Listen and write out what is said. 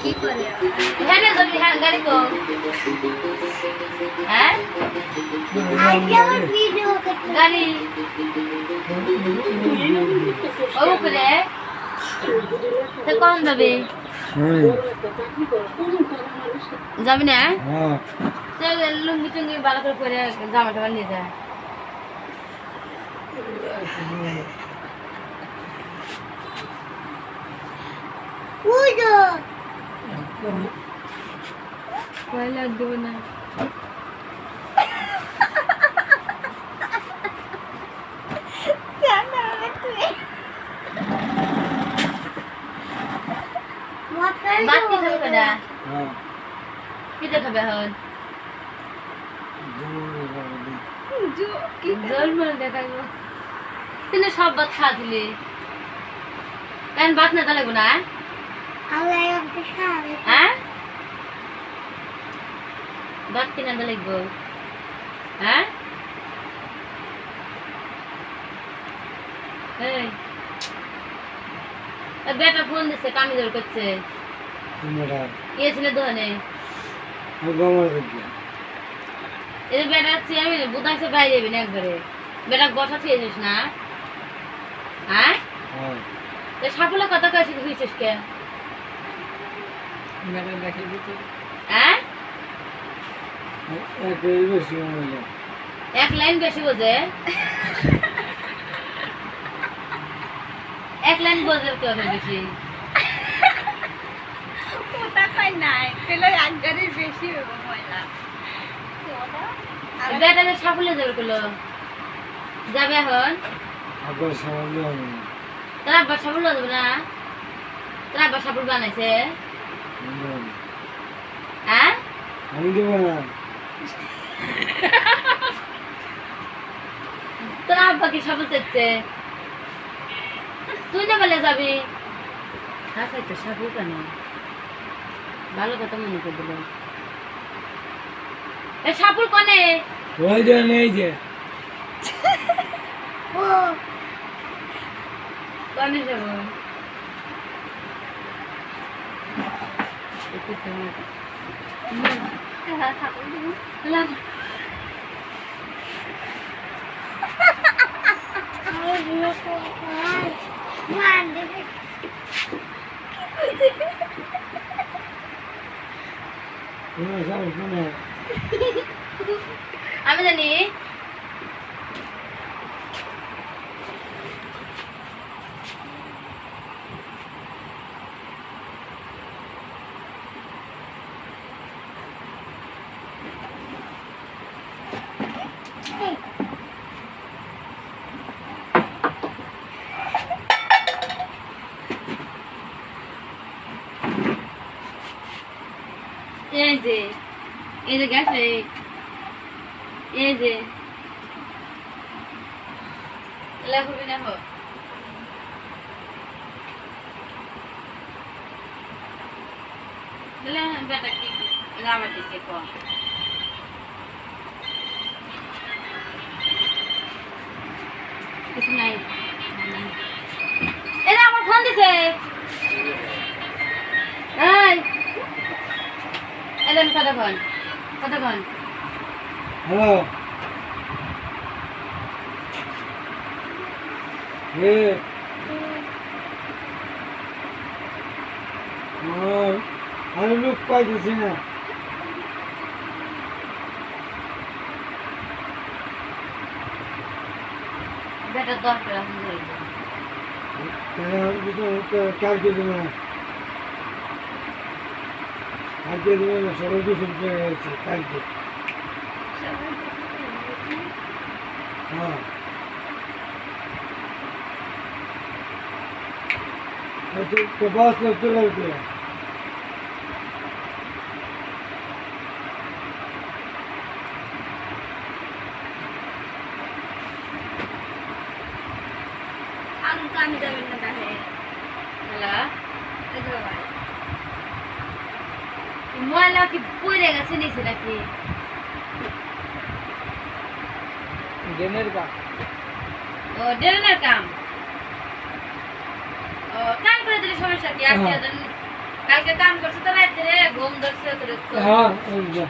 কি করে হ্যাঁ না যদি হ্যাঁ গাড়ি কো হ্যাঁ গাড়ি ও করে তো কোন যাবে যাবি না চল লুঙ্গি টুঙ্গি ভালো করে পরে জামা টামা নিয়ে যা পয়লা দেব না বাদ কি খাবে কেডা কি দেখাবে এখন জল মাল দেখাইব তুমি সব ভাত খা দিলে কেন ভাত না লাগবো না হ্যাঁ ভাত কিনা লাগবো হ্যাঁ বেটা ফোন দিচ্ছে কামিজল করছে গিয়েছিলে দোকানে এই বেটা আমি বুধাইছে বাইরে যাবি না একবারে বেটা বসা খেয়েছিস না হ্যাঁ সাফল্য কথা কাছে হয়েছিস কে হ্যাঁ এক লাইন বেশি বোঝে এক লাইন বোঝে কেউ বেশি বেটা সাফল্য যাবে করলো যাবে এখন তোর আব্বা সাফল্য যাবে না তোর আব্বা সাফল্য বানাইছে হ্যাঁ আমি দেবো না তোর আব্বা কি সাফল্য চাচ্ছে তুই না বলে যাবি হ্যাঁ তো সাফল্য কেন ভালো কথা মনে করে দিল এ সাপুর কনে ওই যে নেই যে কনে যাব আমি জানি এই যে গেছে এই যে লেখবি না হোক বেটা কি আমার দিচ্ছে কম কিছু নাই এরা আমার ফোন দিছে এলেন কতক্ষণ হ্যালো আমি লোক পাইতেছি না বেটা দরকার কালকে দেবো না কালকে দেবো না সবাই কিছু গেছে কালকে হ্যাঁ तो बस लगते लगते আমি যাবেন না তাহলে ময়লা কি পড়ে গেছে নিচে নাকি ড্রেনের কাম ও ড্রেনের কাম ও করে দিলে সমস্যা কি আজকে কালকে কাম করছে তো রাত্রে ঘুম ধরছে তোর হ্যাঁ ওই যা।